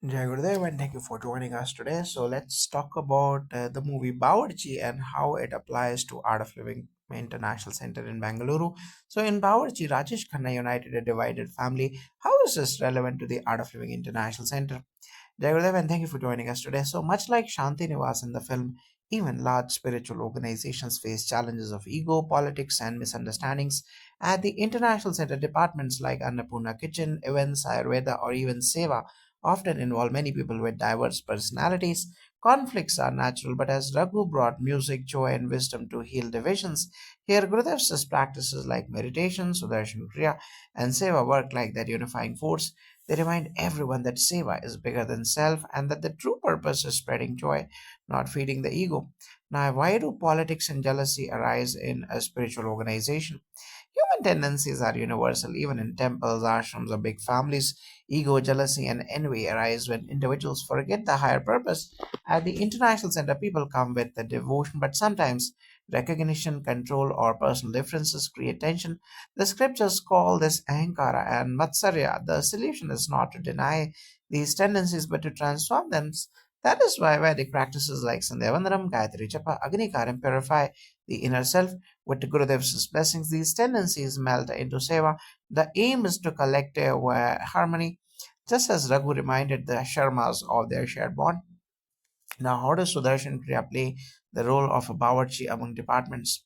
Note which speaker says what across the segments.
Speaker 1: Jai Gurudev, and thank you for joining us today. So let's talk about the movie Bawarchi and how it applies to Art of Living International Center in Bangalore. So in Bawarchi, Rajesh Khanna united a divided family. How is this relevant to the Art of Living International Center? Jai Gurudev, and thank you for joining us today. So much like Shanti Nivas in the film, even large spiritual organizations face challenges of ego, politics, and misunderstandings. At the International Center, departments like Annapurna Kitchen, Events, Ayurveda, or even Seva often involve many people with diverse personalities. Conflicts are natural, but as Raghu brought music, joy, and wisdom to heal divisions, here Gurudev says practices like meditation, Sudarshan Kriya, and Seva work like that unifying force. They remind everyone that Seva is bigger than self and that the true purpose is spreading joy, not feeding the ego. Now, why do politics and jealousy arise in a spiritual organization? Human tendencies are universal, even in temples, ashrams, or big families. Ego, jealousy, and envy arise when individuals forget the higher purpose. At the International Center, people come with the devotion, but sometimes recognition, control, or personal differences create tension. The scriptures call this ahankara and matsarya. The solution is not to deny these tendencies, but to transform them. That is why Vedic practices like Sandhyavandanam, Gayatri Japa, Agnikaram purify the inner self. With Gurudev's blessings, these tendencies melt into seva. The aim is to collective harmony, just as Raghu reminded the Sharmas of their shared bond. Now, how does Sudarshan Kriya play the role of a Bawarchi among departments?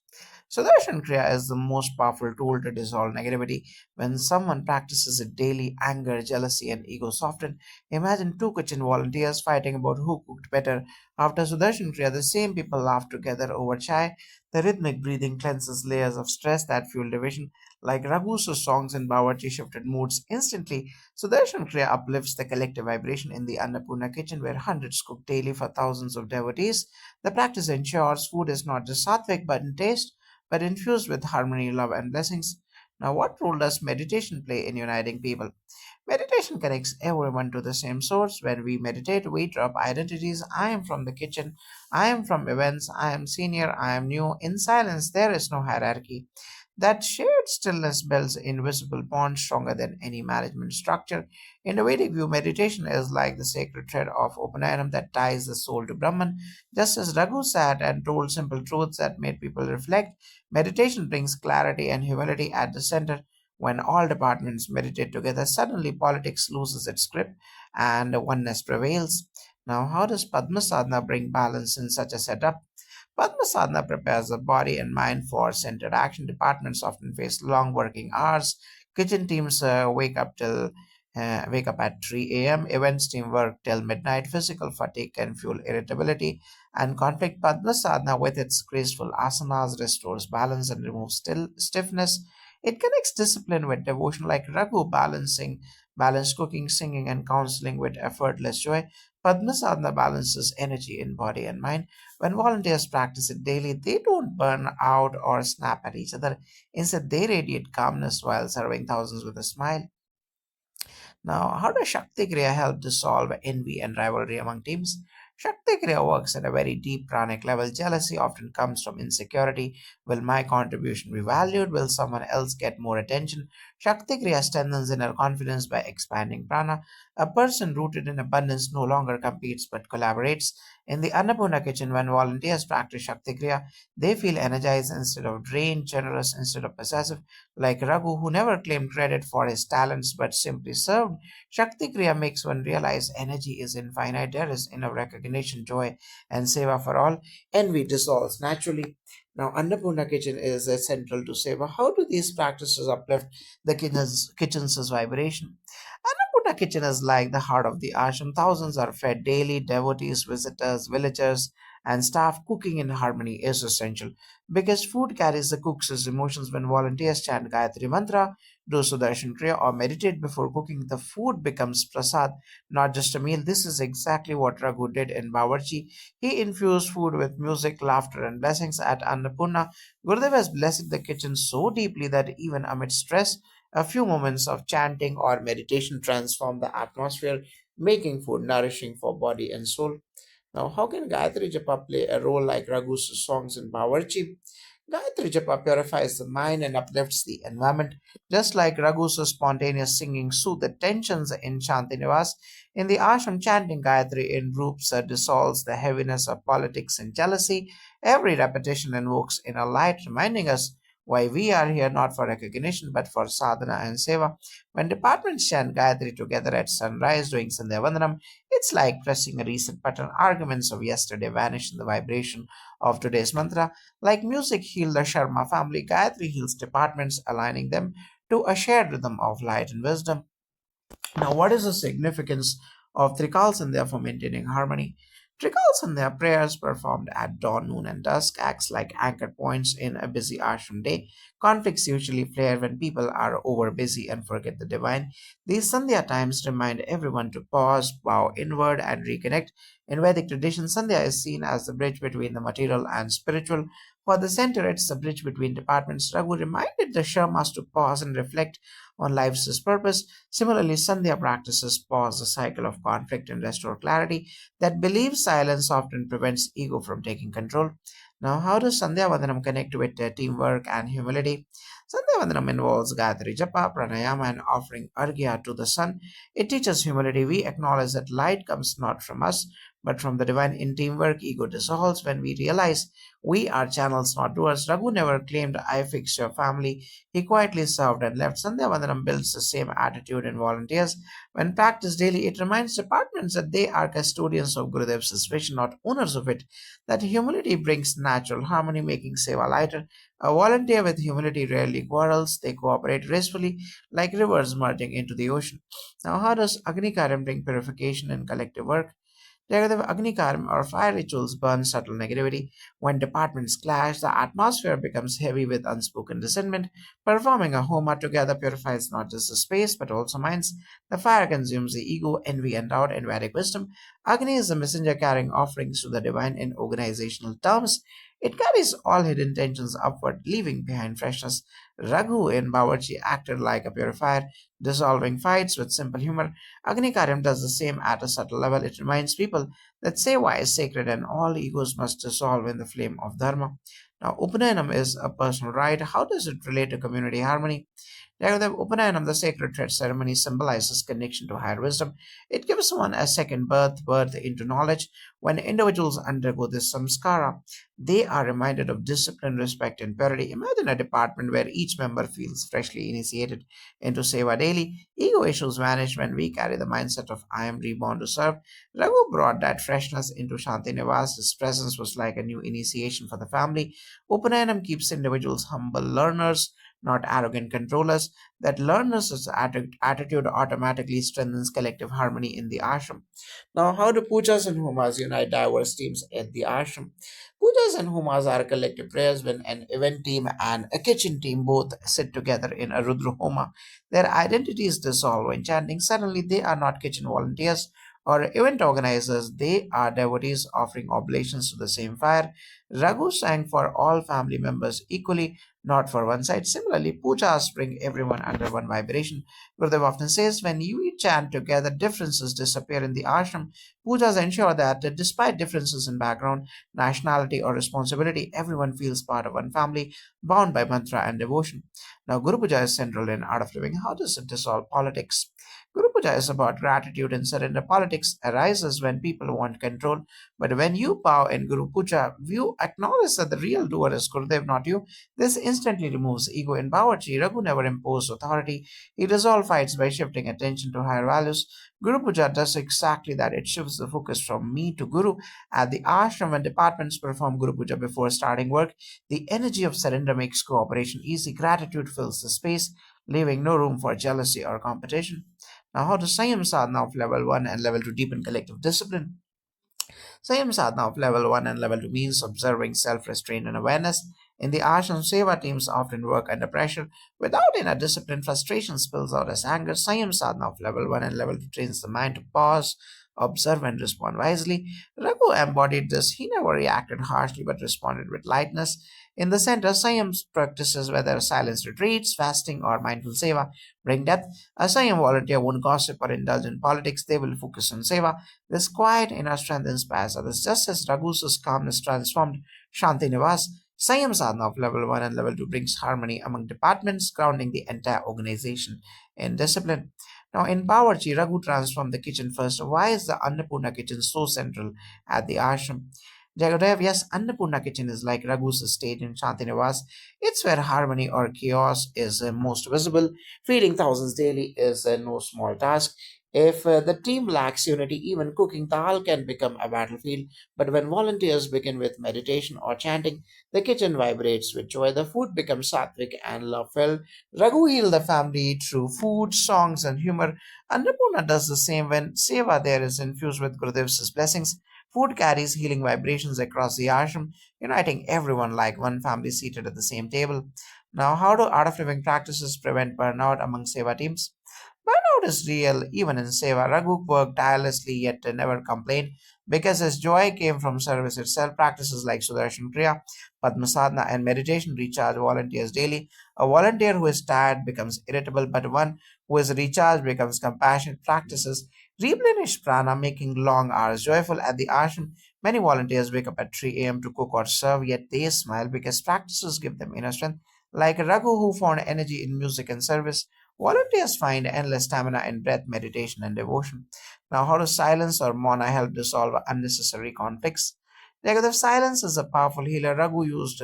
Speaker 1: Sudarshan Kriya is the most powerful tool to dissolve negativity. When someone practices it daily, anger, jealousy, and ego soften. Imagine two kitchen volunteers fighting about who cooked better. After Sudarshan Kriya, the same people laugh together over chai. The rhythmic breathing cleanses layers of stress that fuel division. Like Raghu's songs in Bawarchi shifted moods instantly, Sudarshan Kriya uplifts the collective vibration in the Annapoorna Kitchen, where hundreds cook daily for thousands of devotees. The practice ensures food is not just sattvic but in taste, but infused with harmony, love, and blessings. Now, what role does meditation play in uniting people? Meditation connects everyone to the same source. When we meditate, we drop identities. I am from the kitchen. I am from events. I am senior. I am new. In silence, there is no hierarchy. That shared stillness builds invisible bonds stronger than any management structure. In the Vedic view, meditation is like the sacred thread of Upanayana that ties the soul to Brahman. Just as Raghu sat and told simple truths that made people reflect, meditation brings clarity and humility at the center. When all departments meditate together, suddenly politics loses its grip and oneness prevails. Now, how does Padma Sadhana bring balance in such a setup? Padma Sadhana prepares the body and mind for centered action. Departments often face long working hours. Kitchen teams wake up at 3 a.m. Events team work till midnight. Physical fatigue can fuel irritability and conflict. Padma Sadhana, with its graceful asanas, restores balance and removes stiffness. It connects discipline with devotion, like Raghu balanced cooking, singing, and counseling with effortless joy. Padma Sadhana balances energy in body and mind. When volunteers practice it daily, they don't burn out or snap at each other. Instead, they radiate calmness while serving thousands with a smile. Now, how does Shakti Kriya help dissolve envy and rivalry among teams? Shakti Kriya works at a very deep pranic level. Jealousy often comes from insecurity. Will my contribution be valued? Will someone else get more attention? Shakti Kriya strengthens inner confidence by expanding prana. A person rooted in abundance no longer competes but collaborates. In the Annapurna kitchen, when volunteers practice Shakti Kriya, they feel energized instead of drained, generous instead of possessive. Like Raghu, who never claimed credit for his talents but simply served, Shakti Kriya makes one realize energy is infinite. There is enough recognition, joy, and seva for all. Envy dissolves naturally. Now, Annapurna Kitchen is central to seva. How do these practices uplift the kitchen's vibration? Annapurna Kitchen is like the heart of the ashram. Thousands are fed daily. Devotees, visitors, villagers, and staff cooking in harmony is essential because food carries the cook's emotions. When volunteers chant Gayatri Mantra, do Sudarshan Kriya, or meditate before cooking, the food becomes prasad, not just a meal. This is exactly what Raghu did in Bawarchi. He infused food with music, laughter, and blessings at Annapurna. Gurudev has blessed the kitchen so deeply that even amid stress, a few moments of chanting or meditation transform the atmosphere, making food nourishing for body and soul. Now, how can Gayatri Japa play a role like Raghu's songs in Bawarchi? Gayatri Japa purifies the mind and uplifts the environment, just like Raghu's spontaneous singing soothes the tensions in Shantinivas. In the ashram, chanting Gayatri in groups dissolves the heaviness of politics and jealousy. Every repetition invokes inner light, reminding us why we are here not for recognition but for sadhana and seva. When departments chant Gayatri together at sunrise doing Sandhya Vandanam, it's like pressing a reset button. Arguments of yesterday vanish in the vibration of today's mantra. Like music healed the Sharma family, Gayatri heals departments, aligning them to a shared rhythm of light and wisdom. Now, what is the significance of Trikal Sandhya for maintaining harmony? Trikal Sandhya prayers performed at dawn, noon, and dusk acts like anchor points in a busy ashram day. Conflicts usually flare when people are over busy and forget the divine. These Sandhya times remind everyone to pause, bow inward, and reconnect. In Vedic tradition, Sandhya is seen as the bridge between the material and spiritual. For the center, it's the bridge between departments. Raghu reminded the Sharmas to pause and reflect on life's purpose. Similarly, Sandhya practices pause the cycle of conflict and restore clarity. That belief silence often prevents ego from taking control. Now, how does Sandhya Vandanam connect with teamwork and humility? Sandhya Vandanam involves Gayatri Japa, Pranayama, and offering Arghya to the sun. It teaches humility. We acknowledge that light comes not from us, but from the divine. In teamwork, ego dissolves when we realize we are channels, not doers. Raghu never claimed, I fix your family. He quietly served and left. Sandhya Vandanam builds the same attitude in volunteers. When practiced daily, it reminds departments that they are custodians of Gurudev's vision, not owners of it. That humility brings natural harmony, making seva lighter. A volunteer with humility rarely quarrels, they cooperate gracefully, like rivers merging into the ocean. Now, how does Agnikaram bring purification in collective work? Together, Agnikarm or fire rituals burn subtle negativity. When departments clash, the atmosphere becomes heavy with unspoken resentment. Performing a Homa together purifies not just the space but also minds. The fire consumes the ego, envy, and doubt in Vedic wisdom. Agni is the messenger carrying offerings to the divine in organizational terms. It carries all hidden tensions upward, leaving behind freshness. Raghu in Bawarchi acted like a purifier, dissolving fights with simple humor. Agni does the same at a subtle level. It reminds people that Seva is sacred and all egos must dissolve in the flame of Dharma. Now, Upanayanam is a personal rite. How does it relate to community harmony? The Upanayanam, the sacred thread ceremony, symbolizes connection to higher wisdom. It gives one a second birth into knowledge. When individuals undergo this samskara, they are reminded of discipline, respect, and purity. Imagine a department where each member feels freshly initiated into Seva daily. Ego issues vanish when we carry the mindset of I am reborn to serve. Raghu brought that freshness into Shantinivas. His presence was like a new initiation for the family. Upanayanam keeps individuals humble learners, not arrogant controllers. That learners' attitude automatically strengthens collective harmony in the ashram. Now, how do pujas and homas unite diverse teams at the ashram? Pujas and homas are collective prayers when an event team and a kitchen team both sit together in a Rudra Homa. Their identities dissolve when chanting. Suddenly, they are not kitchen volunteers or event organizers, they are devotees offering oblations to the same fire. Raghu sang for all family members equally, not for one side. Similarly, pujas bring everyone under one vibration. Gurudev often says, when you chant together, differences disappear in the ashram. Pujas ensure that, despite differences in background, nationality, or responsibility, everyone feels part of one family, bound by mantra and devotion. Now, Guru Puja is central in art of living. How does it dissolve politics? Guru Puja is about gratitude and surrender. Politics arises when people want control, but when you bow in Guru Puja, you acknowledge that the real doer is Gurudev, not you. This instantly removes ego in Bawarchi. Raghu never imposed authority. He resolved fights by shifting attention to higher values. Guru Puja does exactly that. It shifts the focus from me to Guru. At the ashram, when departments perform Guru Puja before starting work, the energy of surrender makes cooperation easy. Gratitude fills the space, leaving no room for jealousy or competition. Now, how does Sanyam sadhana of level 1 and level 2 deepen collective discipline? Same sadhana of level 1 and level 2 means observing self restraint and awareness. In the ashram, seva teams often work under pressure. Without inner discipline, frustration spills out as anger. Sanyam sadhana of level 1 and level 2 trains the mind to pause, observe, and respond wisely. Raghu embodied this. He never reacted harshly but responded with lightness. In the center, Sanyam practices, whether silence retreats, fasting, or mindful seva, bring depth. A Sanyam volunteer won't gossip or indulge in politics, they will focus on seva. This quiet inner strength inspires others, just as Raghu's calmness transformed Shanti Nivas. Sayam sadhana of level 1 and level 2 brings harmony among departments, grounding the entire organization in discipline. Now, in Bawarchi, Raghu transformed the kitchen first. Why is the Annapurna kitchen so central at the ashram? Jagadev, yes, Annapurna kitchen is like Raghu's estate in Shantinivas. It's where harmony or chaos is most visible. Feeding thousands daily is no small task. If the team lacks unity, even cooking dal can become a battlefield. But when volunteers begin with meditation or chanting, the kitchen vibrates with joy. The food becomes sattvic and love filled. Raghu healed the family through food, songs, and humor. Annapurna does the same when Seva there is infused with Gurudev's blessings. Food carries healing vibrations across the ashram, uniting everyone like one family seated at the same table. Now, how do art of living practices prevent burnout among Seva teams? Burnout is real even in Seva. Raghu worked tirelessly yet never complained because his joy came from service itself. Practices like Sudarshan Kriya, Padma Sadhana, and meditation recharge volunteers daily. A volunteer who is tired becomes irritable, but one who is recharged becomes compassionate. Practices replenish prana, making long hours joyful. At the ashram, many volunteers wake up at 3 a.m. to cook or serve, yet they smile because practices give them inner strength. Like Raghu, who found energy in music and service, volunteers find endless stamina in breath, meditation, and devotion. Now, how does silence or mana help dissolve unnecessary conflicts? Negative silence is a powerful healer. Raghu used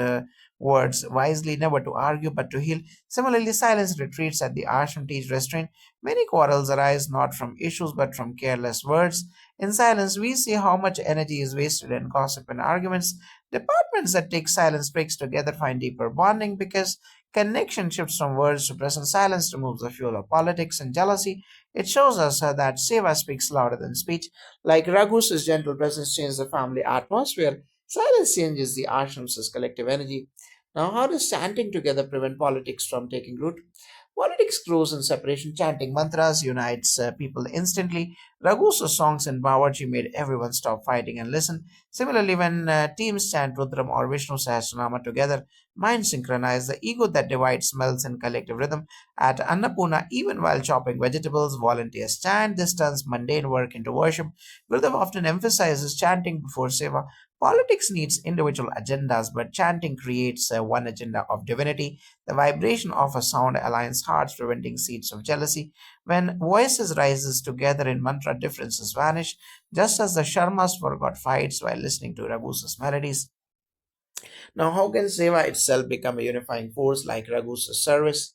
Speaker 1: words wisely, never to argue but to heal. Similarly, silence retreats at the ashram teach restraint. Many quarrels arise not from issues but from careless words. In silence, we see how much energy is wasted in gossip and arguments. Departments that take silence breaks together find deeper bonding because connection shifts from words to present. Silence removes the fuel of politics and jealousy. It shows us that Seva speaks louder than speech. Like Raghu's gentle presence changes the family atmosphere, silence changes the ashram's collective energy. Now, how does chanting together prevent politics from taking root? Politics grows in separation. Chanting mantras unites people instantly. Raghu's songs in Bawarchi made everyone stop fighting and listen. Similarly, when teams chant Rudram or Vishnu Sahasranama together, minds synchronize. The ego that divides melts in collective rhythm. At Annapurna, even while chopping vegetables, volunteers chant. This turns mundane work into worship. Gurudev often emphasizes chanting before seva. Politics needs individual agendas, but chanting creates one agenda of divinity. The vibration of a sound aligns hearts, preventing seeds of jealousy. When voices rises together in mantra, differences vanish, just as the Sharmas forgot fights while listening to Raghu's melodies. Now, how can Seva itself become a unifying force like Raghu's service?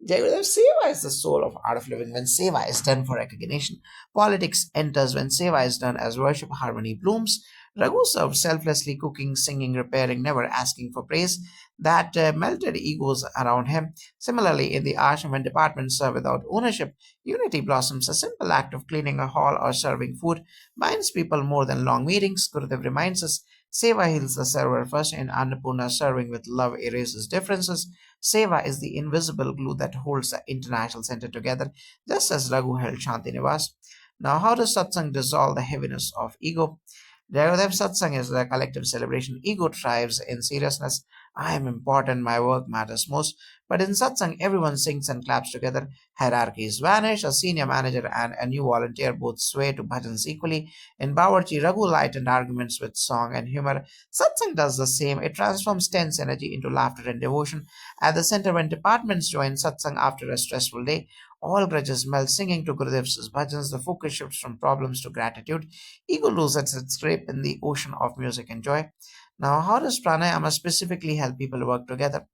Speaker 1: Jayavardhan, Seva is the soul of art of living. When Seva is done for recognition, politics enters. When Seva is done as worship, harmony blooms. Raghu served selflessly, cooking, singing, repairing, never asking for praise. That melted egos around him. Similarly, in the ashram, when departments serve without ownership, unity blossoms. A simple act of cleaning a hall or serving food binds people more than long meetings. Gurudev reminds us Seva heals the server first, and Annapurna serving with love erases differences. Seva is the invisible glue that holds the international center together, just as Raghu held Shantinivas. Now, how does satsang dissolve the heaviness of ego? Jagadev Satsang is a collective celebration. Ego thrives in seriousness. I am important, my work matters most. But in Satsang, everyone sings and claps together. Hierarchies vanish. A senior manager and a new volunteer both sway to bhajans equally. In Bawarchi, Raghu lightened arguments with song and humor. Satsang does the same. It transforms tense energy into laughter and devotion. At the center, when departments join Satsang after a stressful day, all grudges melt. Singing to Gurudev's bhajans, the focus shifts from problems to gratitude. Ego loses its grip in the ocean of music and joy. Now, how does pranayama specifically help people work together?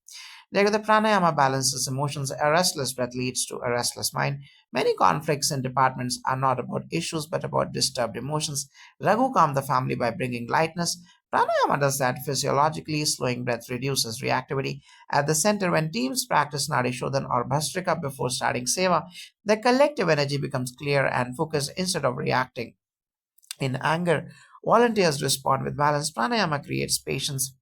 Speaker 1: The pranayama balances emotions. A restless breath leads to a restless mind. Many conflicts in departments are not about issues but about disturbed emotions. Raghu calmed the family by bringing lightness. Pranayama does that physiologically. Slowing breath reduces reactivity. At the center, when teams practice Nadi Shodhan or Bhastrika before starting Seva, the collective energy becomes clear and focused instead of reacting in anger. Volunteers respond with balance. Pranayama creates patience,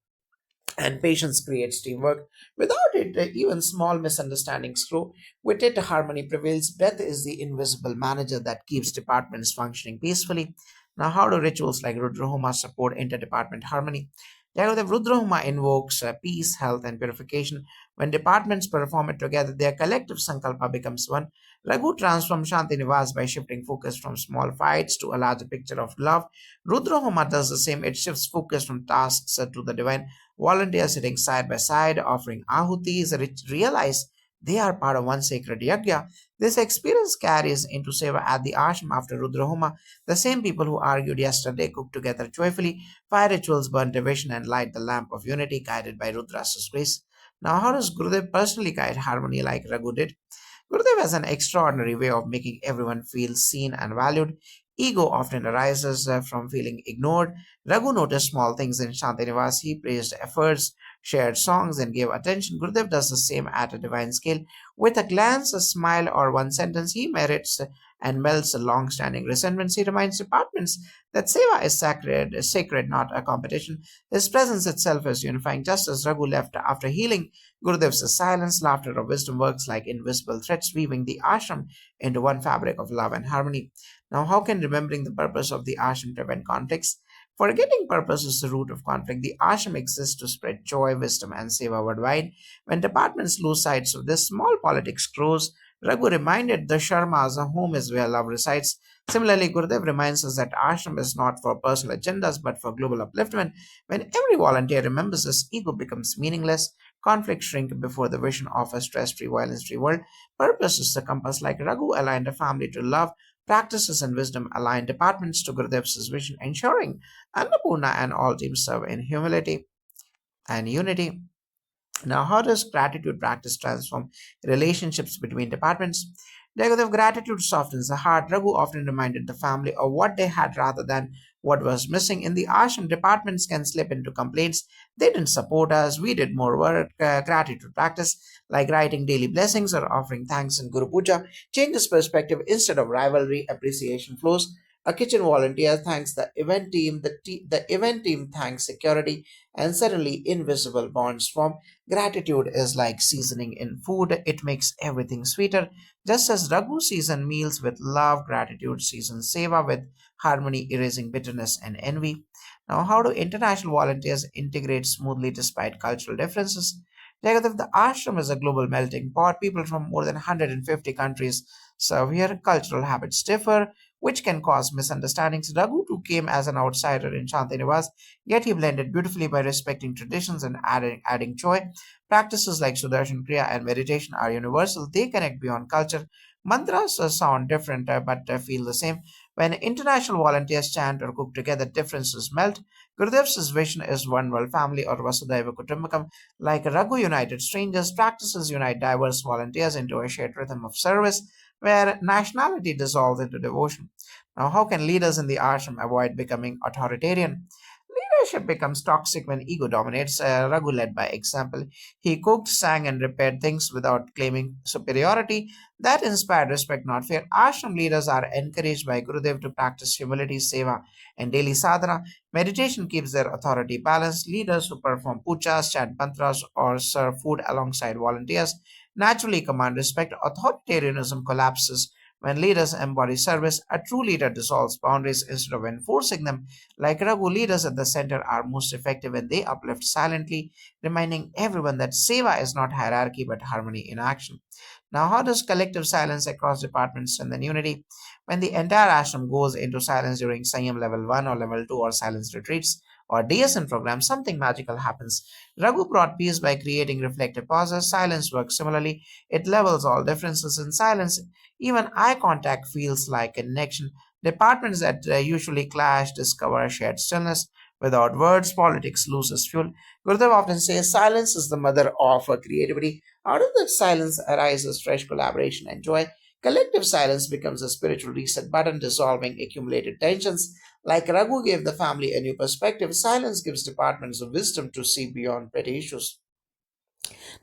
Speaker 1: and patience creates teamwork. Without it, even small misunderstandings grow. With it, harmony prevails. Breath is the invisible manager that keeps departments functioning peacefully. Now, how do rituals like Rudrahoma support interdepartment harmony? The Rudrahoma invokes peace, health, and purification. When departments perform it together, their collective sankalpa becomes one. Raghu transforms Shanti Nivas by shifting focus from small fights to a larger picture of love. Rudrahoma does the same. It shifts focus from tasks to the divine. Volunteers sitting side by side offering ahutis realize they are part of one sacred yajna. This experience carries into seva at the ashram after Rudrahoma. The same people who argued yesterday cook together joyfully, fire rituals burn division, and light the lamp of unity guided by Rudra's grace. Now, how does Gurudev personally guide harmony like Raghu did? Gurudev has an extraordinary way of making everyone feel seen and valued. Ego often arises from feeling ignored. Raghu noticed small things in Shantinivas. He praised efforts, shared songs, and gave attention. Gurudev does the same at a divine scale. With a glance, a smile, or one sentence, he merits and melts a long-standing resentments. He reminds departments that seva is sacred, not a competition. His presence itself is unifying. Just as Raghu left after healing, Gurudev's silence, laughter, or wisdom works like invisible threads, weaving the ashram into one fabric of love and harmony. Now, how can remembering the purpose of the ashram prevent conflicts? Forgetting purpose is the root of conflict. The ashram exists to spread joy, wisdom, and seva worldwide. When departments lose sight of this, small politics grows. Raghu reminded the Sharmas home is where love resides. Similarly, Gurudev reminds us that ashram is not for personal agendas but for global upliftment. When every volunteer remembers this, ego becomes meaningless. Conflict shrink before the vision of a stress-free, violence-free world. Purpose is the compass, like Raghu aligned a family to love. Practices and wisdom align departments to Gurudev's vision, ensuring Annapurna and all teams serve in humility and unity. Now, how does gratitude practice transform relationships between departments? Because of gratitude softens the heart, Raghu often reminded the family of what they had rather than what was missing. In the ashram, departments can slip into complaints. They didn't support us, we did more work. Gratitude practice, like writing daily blessings or offering thanks in Guru Puja, changes perspective. Instead of rivalry, appreciation flows. A kitchen volunteer thanks the event team, the event team thanks security, and suddenly invisible bonds form. Gratitude is like seasoning in food, it makes everything sweeter. Just as Raghu seasoned meals with love, gratitude seasons seva with harmony, erasing bitterness and envy. Now, how do international volunteers integrate smoothly despite cultural differences? Jagadav, the ashram is a global melting pot. People from more than 150 countries serve here. Cultural habits differ, which can cause misunderstandings. Raghu too came as an outsider in Shantinivas, yet he blended beautifully by respecting traditions and adding joy. Practices like Sudarshan Kriya and meditation are universal. They connect beyond culture. Mantras sound different but feel the same. When international volunteers chant or cook together, differences melt. Gurudev's vision is one world family or Vasudhaiva Kutumbakam. Like Raghu united strangers, practices unite diverse volunteers into a shared rhythm of service where nationality dissolves into devotion. Now, how can leaders in the ashram avoid becoming authoritarian? Leadership becomes toxic when ego dominates. Raghu led by example. He cooked, sang, and repaired things without claiming superiority. That inspired respect, not fear. Ashram leaders are encouraged by Gurudev to practice humility, seva, and daily sadhana. Meditation keeps their authority balanced. Leaders who perform pujas, chant mantras, or serve food alongside volunteers naturally command respect. Authoritarianism collapses when leaders embody service. A true leader dissolves boundaries instead of enforcing them. Like Raghu, leaders at the center are most effective when they uplift silently, reminding everyone that seva is not hierarchy but harmony in action. Now, how does collective silence across departments strengthen unity? When the entire ashram goes into silence during Sanyam level 1 or level 2 or silence retreats or DSN programs, something magical happens. Raghu brought peace by creating reflective pauses. Silence works similarly. It levels all differences in silence. Even eye contact feels like a connection. Departments that usually clash discover a shared stillness. Without words, politics loses fuel. Gurudev often says silence is the mother of creativity. Out of that silence arises fresh collaboration and joy. Collective silence becomes a spiritual reset button, dissolving accumulated tensions. Like Raghu gave the family a new perspective, silence gives departments the wisdom to see beyond petty issues.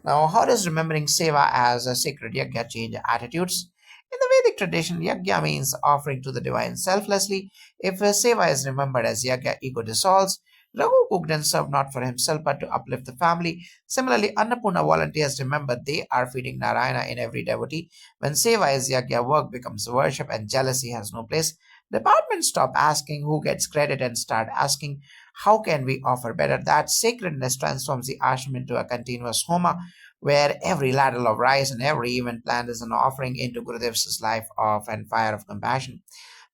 Speaker 1: Now, how does remembering Seva as a sacred yajna change attitudes? In the Vedic tradition, yajna means offering to the divine selflessly. If Seva is remembered as yajna, ego dissolves. Raghu cooked and served not for himself but to uplift the family. Similarly, Annapurna volunteers remember they are feeding Narayana in every devotee. When Seva is yajna, work becomes worship and jealousy has no place. Departments stop asking who gets credit and start asking how can we offer better? That sacredness transforms the ashram into a continuous homa where every ladle of rice and every event planned is an offering into Gurudev's life of and fire of compassion.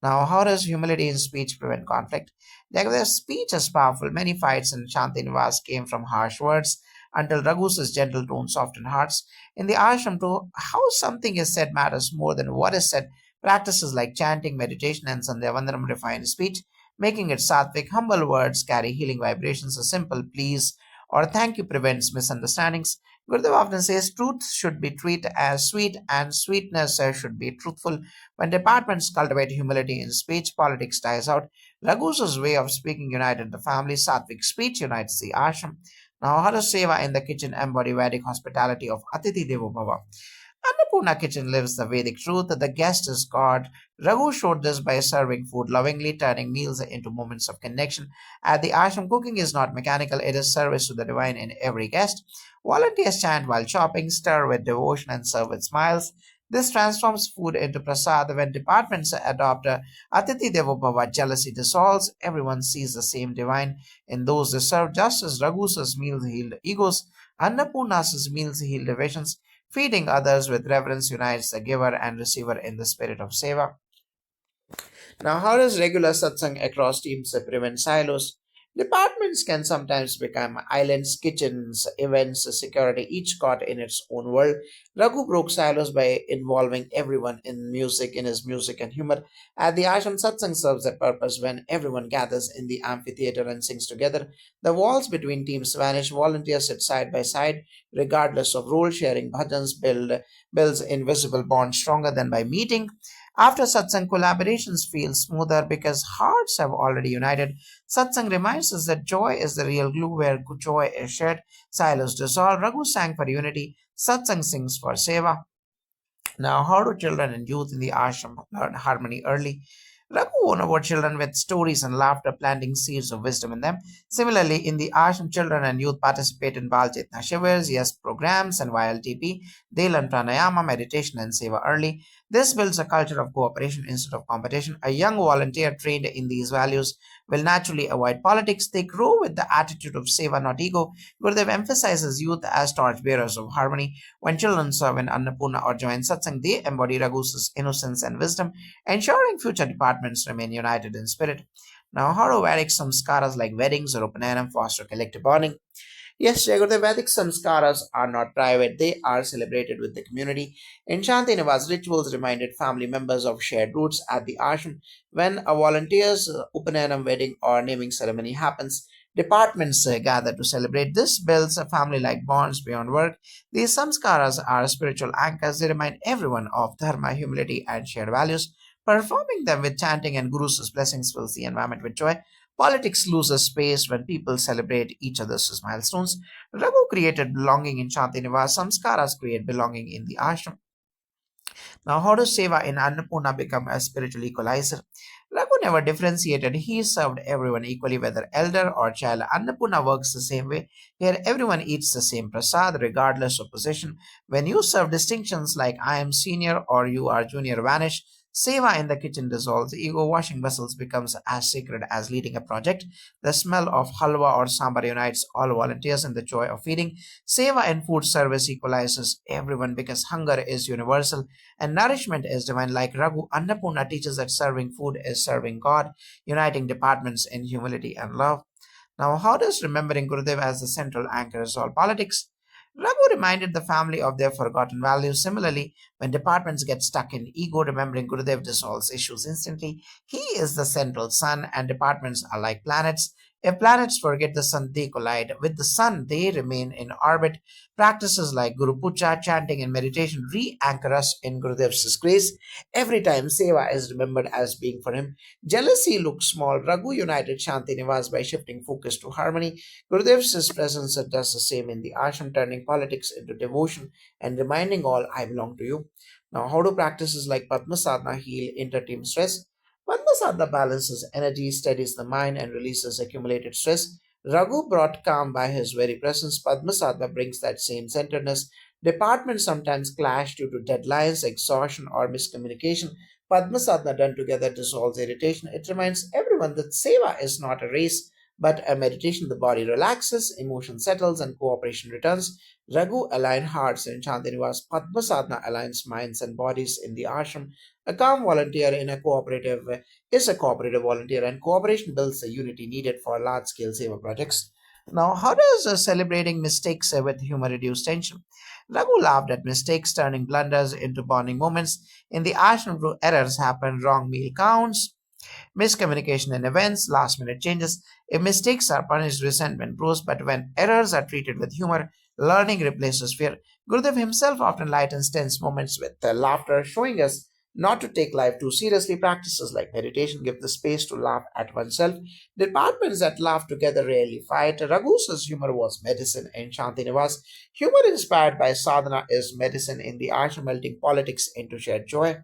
Speaker 1: Now, how does humility in speech prevent conflict? Jagav's speech is powerful. Many fights in Shantinivas came from harsh words until Raghu's gentle tone softened hearts. In the ashram, too, how something is said matters more than what is said. Practices like chanting, meditation, and Sandhya Vandanam refine speech, making it sattvic. Humble words carry healing vibrations. A simple please or thank you prevents misunderstandings. Gurudev often says truth should be treated as sweet and sweetness should be truthful. When departments cultivate humility in speech, politics dies out. Raghu's way of speaking united the family. Sattvic speech unites the ashram. Now, how does Seva in the kitchen embody Vedic hospitality of Atiti Devo Bhava? Annapoorna Kitchen lives the Vedic truth that the guest is God. Raghu showed this by serving food lovingly, turning meals into moments of connection. At the ashram, cooking is not mechanical, it is service to the divine in every guest. Volunteers chant while chopping, stir with devotion, and serve with smiles. This transforms food into prasad. When departments adopt Atiti Devo Bhava, jealousy dissolves. Everyone sees the same divine in those they serve, just as Raghu's meals healed egos. Annapurna's meals heal divisions. Feeding others with reverence unites the giver and receiver in the spirit of seva. Now, how does regular satsang across teams prevent silos? Departments can sometimes become islands, kitchens, events, security, each caught in its own world. Raghu broke silos by involving everyone in his music and humor. At the ashram, satsang serves a purpose when everyone gathers in the amphitheater and sings together. The walls between teams vanish, volunteers sit side by side, regardless of role, sharing bhajans builds invisible bonds stronger than by meeting. After satsang, collaborations feel smoother because hearts have already united. Satsang reminds us that joy is the real glue where joy is shared. Silos dissolve. Raghu sang for unity. Satsang sings for seva. Now, how do children and youth in the ashram learn harmony early? Raghu won over children with stories and laughter, planting seeds of wisdom in them. Similarly, in the ashram, children and youth participate in Bal Chetna Shivers, yes, programs, and via LTP. They learn pranayama, meditation, and seva early. This builds a culture of cooperation instead of competition. A young volunteer trained in these values will naturally avoid politics. They grow with the attitude of seva, not ego. Gurudev emphasizes youth as torchbearers of harmony. When children serve in Annapurna or join satsang, they embody Raghu's innocence and wisdom, ensuring future departments remain united in spirit. Now, how do Vedic samskaras like weddings or Upanayam foster collective bonding? Yes, Jagar, the Vedic samskaras are not private, they are celebrated with the community. In Shantinivas, rituals reminded family members of shared roots at the ashram. When a volunteer's Upanayam wedding or naming ceremony happens, departments gather to celebrate. This builds a family like bonds beyond work. These samskaras are spiritual anchors. They remind everyone of dharma, humility, and shared values. Performing them with chanting and Guru's blessings fills the environment with joy. Politics loses space when people celebrate each other's milestones. Raghu created belonging in Shantinivas. Samskaras create belonging in the ashram. Now, how does Seva in Annapurna become a spiritual equalizer? Raghu never differentiated. He served everyone equally, whether elder or child. Annapurna works the same way. Here, everyone eats the same prasad, regardless of position. When you serve distinctions like I am senior or you are junior vanish, Seva in the kitchen dissolves. Ego washing vessels becomes as sacred as leading a project. The smell of halwa or sambar unites all volunteers in the joy of feeding. Seva in food service equalizes everyone because hunger is universal and nourishment is divine. Like Raghu, Annapurna teaches that serving food is serving God, uniting departments in humility and love. Now, how does remembering Gurudev as the central anchor resolve politics? Raghu reminded the family of their forgotten values. Similarly, when departments get stuck in ego, remembering Gurudev dissolves issues instantly. He is the central sun, and departments are like planets. If planets forget the sun, they collide. With the sun, they remain in orbit. Practices like Guru Puja, chanting, and meditation re anchor us in Gurudev's grace. Every time Seva is remembered as being for him, jealousy looks small. Raghu united Shanti Nivas by shifting focus to harmony. Gurudev's presence does the same in the ashram, turning politics into devotion and reminding all, I belong to you. Now, how do practices like Padma Sadhana heal inter-team stress? Padma Sadhana balances energy, steadies the mind, and releases accumulated stress. Raghu brought calm by his very presence. Padma Sadhana brings that same centeredness. Departments sometimes clash due to deadlines, exhaustion, or miscommunication. Padma Sadhana done together dissolves irritation. It reminds everyone that seva is not a race But a meditation, the body relaxes, emotion settles, and cooperation returns. Raghu align hearts in Shantinivas. Padma Sadhana aligns minds and bodies in the ashram. A calm volunteer in a cooperative is a cooperative volunteer, and cooperation builds the unity needed for large-scale seva projects. Now, how does celebrating mistakes with humor reduce tension? Raghu laughed at mistakes, turning blunders into bonding moments. In the ashram, errors happen, wrong meal counts, miscommunication in events, last minute changes. If mistakes are punished, resentment grows, but when errors are treated with humor, learning replaces fear. Gurudev himself often lightens tense moments with laughter, showing us not to take life too seriously. Practices like meditation give the space to laugh at oneself. Departments that laugh together rarely fight. Raghu's humor was medicine in Shantinivas. Humor inspired by sadhana is medicine in the ashram, melting politics into shared joy.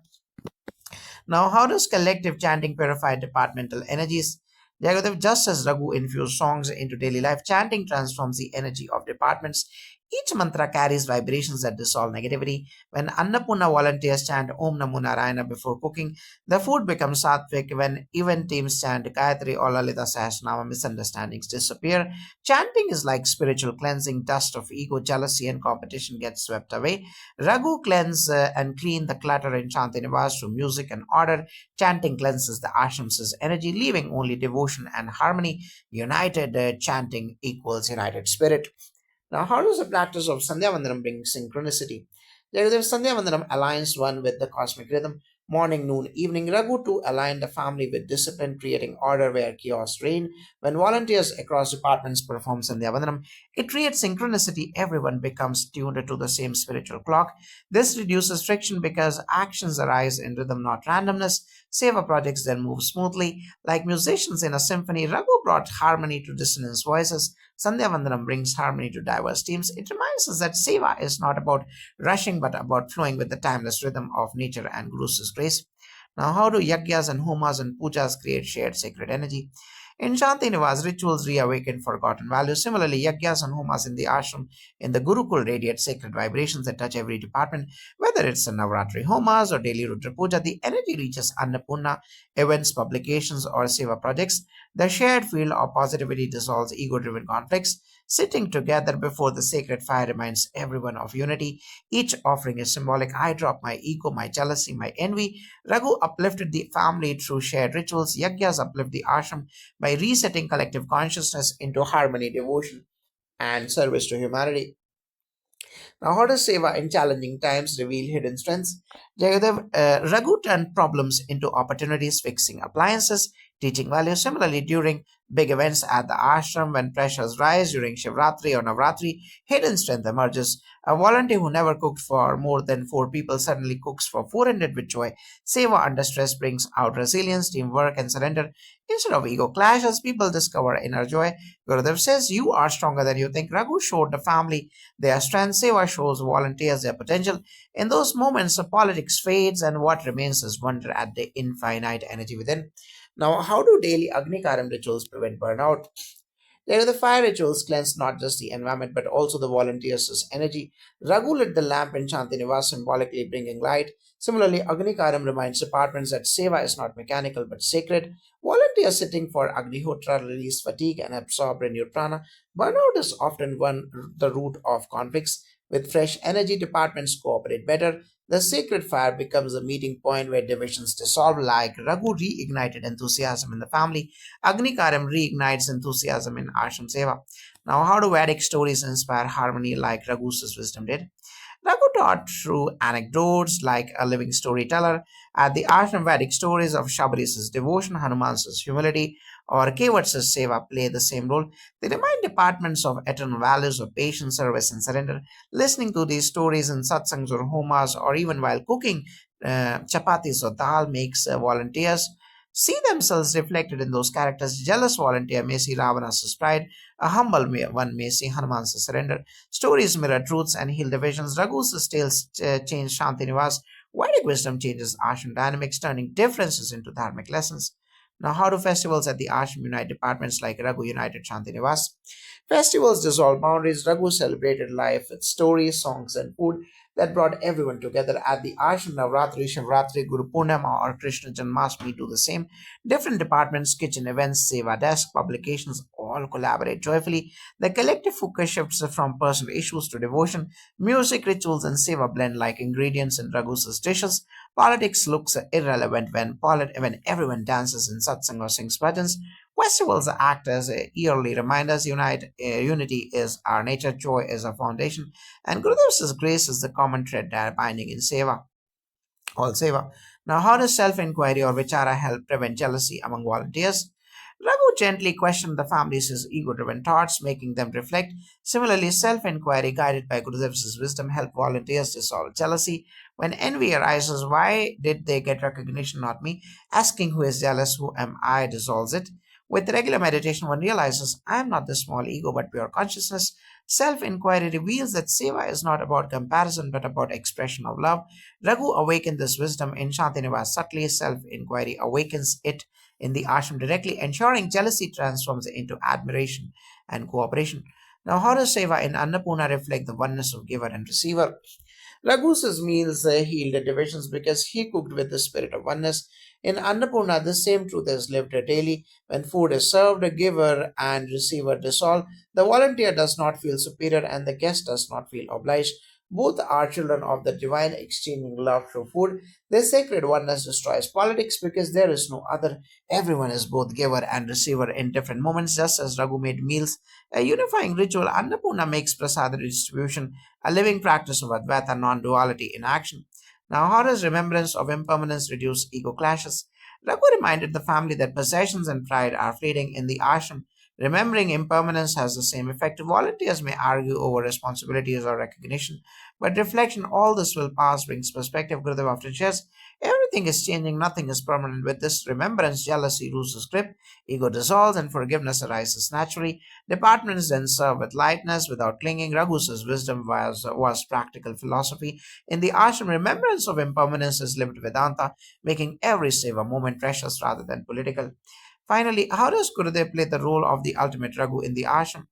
Speaker 1: Now, how does collective chanting purify departmental energies? Jagadev, just as Raghu infused songs into daily life, chanting transforms the energy of departments. Each mantra carries vibrations that dissolve negativity. When Annapurna volunteers chant Om Namo Narayana before cooking, the food becomes sattvic. When event teams chant Gayatri or Lalita Sahasranama, misunderstandings disappear. Chanting is like spiritual cleansing. Dust of ego, jealousy, and competition gets swept away. Raghu cleanse and clean the clutter in Shantinivas through music and order. Chanting cleanses the ashram's energy, leaving only devotion and harmony. United chanting equals united spirit. Now, how does the practice of Sandhya Vandanam bring synchronicity? Jagadev Sandhya Vandanam aligns one with the cosmic rhythm, morning, noon, evening. Raghu too aligned the family with discipline, creating order where chaos reigned. When volunteers across departments perform Sandhya Vandanam, it creates synchronicity. Everyone becomes tuned to the same spiritual clock. This reduces friction because actions arise in rhythm, not randomness. Seva projects then move smoothly. Like musicians in a symphony, Raghu brought harmony to dissonant voices. Sandhya Vandanam brings harmony to diverse teams. It reminds us that Seva is not about rushing but about flowing with the timeless rhythm of nature and Guru's grace. Now, how do yagyas and homas and pujas create shared sacred energy? In Shantinivas, rituals reawaken forgotten values. Similarly, yagyas and homas in the ashram in the Gurukul radiate sacred vibrations that touch every department. Whether it's a Navratri homas or daily Rudra Puja, the energy reaches Annapurna, events, publications, or seva projects. The shared field of positivity dissolves ego driven conflicts. Sitting together before the sacred fire reminds everyone of unity. Each offering is symbolic. I drop my ego, my jealousy, my envy. Raghu uplifted the family through shared rituals. Yagyas uplift the ashram by resetting collective consciousness into harmony, devotion, and service to humanity. Now, how does Seva in challenging times reveal hidden strengths? Jagadev, Raghu turned problems into opportunities, fixing appliances, teaching values. Similarly, during big events at the ashram, when pressures rise during Shivratri or Navratri, hidden strength emerges. A volunteer who never cooked for more than four people suddenly cooks for 400 with joy. Seva under stress brings out resilience, teamwork, and surrender. Instead of ego clashes, people discover inner joy. Gurudev says, You are stronger than you think. Raghu showed the family their strength. Seva shows volunteers their potential. In those moments, the politics fades, and what remains is wonder at the infinite energy within. Now, how do daily Agni Karam rituals prevent burnout? There the fire rituals cleanse not just the environment but also the volunteers' energy. Raghu lit the lamp in Shantinivas, symbolically bringing light. Similarly, Agni Karam reminds departments that seva is not mechanical but sacred. Volunteers sitting for Agnihotra release fatigue and absorb renewed prana. Burnout is often the root of conflicts. With fresh energy, departments cooperate better. The sacred fire becomes a meeting point where divisions dissolve, like Raghu reignited enthusiasm in the family. Agni Karam reignites enthusiasm in Ashram Seva. Now, how do Vedic stories inspire harmony like Raghu's wisdom did? Raghu taught through anecdotes like a living storyteller. At the ashram, Vedic stories of Shabari's devotion, Hanuman's humility, or Kevat's seva play the same role. They remind departments of eternal values of patience, service, and surrender. Listening to these stories in satsangs or homas, or even while cooking chapatis or dal, makes volunteers see themselves reflected in those characters. Jealous volunteer may see Ravana's pride, a humble one may see Hanuman's surrender. Stories mirror truths and heal divisions. Raghu's tales change Shantinivas. Vedic wisdom changes ashram dynamics, turning differences into dharmic lessons. Now, how do festivals at the ashram unite departments like Raghu united Shantinivas? Festivals dissolve boundaries. Raghu celebrated life with stories, songs, and food that brought everyone together. At the ashram, Navratri, Shivratri, Guru Purnima, or Krishna Janmashtami do the same. Different departments, kitchen events, seva desk, publications, all collaborate joyfully. The collective focus shifts from personal issues to devotion. Music, rituals, and seva blend like ingredients in Raghu's dishes. Politics looks irrelevant when everyone dances in satsang or sings bhajans. Festivals act as yearly reminders. Unity is our nature, joy is our foundation, and Gurudev's grace is the common thread that binding in seva. All seva. Now, how does self-inquiry or vichara help prevent jealousy among volunteers? Raghu gently questioned the family's ego-driven thoughts, making them reflect. Similarly, self-inquiry guided by Gurudev's wisdom helped volunteers dissolve jealousy. When envy arises, why did they get recognition, not me? Asking who is jealous, who am I, dissolves it. With regular meditation, one realizes I am not the small ego but pure consciousness. Self inquiry reveals that seva is not about comparison but about expression of love. Raghu awakened this wisdom in Shantinivas subtly. Self inquiry awakens it in the ashram directly, ensuring jealousy transforms into admiration and cooperation. Now, how does seva in Annapurna reflect the oneness of giver and receiver? Raghu's meals healed divisions because he cooked with the spirit of oneness. In Annapurna, the same truth is lived daily. When food is served, a giver and receiver dissolve. The volunteer does not feel superior and the guest does not feel obliged. Both are children of the divine, exchanging love through food. This sacred oneness destroys politics because there is no other. Everyone is both giver and receiver in different moments, just as Raghu made meals a unifying ritual. Annapurna makes prasad distribution a living practice of Advaita non duality in action. Now, how does remembrance of impermanence reduce ego clashes? Raghu reminded the family that possessions and pride are fleeting in the ashram. Remembering impermanence has the same effect. Volunteers may argue over responsibilities or recognition, but reflection, all this will pass, brings perspective. Gurudev often shares, everything is changing, nothing is permanent. With this remembrance, jealousy loses grip, ego dissolves, and forgiveness arises naturally. Departments then serve with lightness without clinging. Raghu's wisdom was practical philosophy. In the ashram, remembrance of impermanence is lived Vedanta, making every seva moment precious rather than political. Finally, how does Gurudev play the role of the ultimate Raghu in the ashram?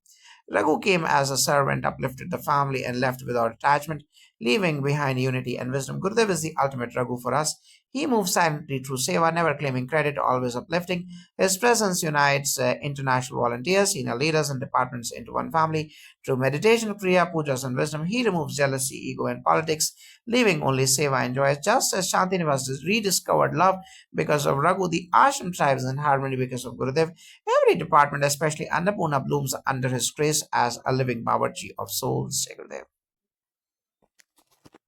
Speaker 1: Raghu came as a servant, uplifted the family, and left without attachment, leaving behind unity and wisdom. Gurudev is the ultimate Raghu for us. He moves silently through seva, never claiming credit, always uplifting. His presence unites international volunteers, senior leaders, and departments into one family. Through meditation, kriya, pujas, and wisdom, he removes jealousy, ego, and politics, leaving only seva and joy. Just as Shantinivas rediscovered love because of Raghu, the ashram thrives in harmony because of Gurudev. Every department, especially Annapurna, blooms under his grace as a living Bawarchi of souls. Jai Gurudev.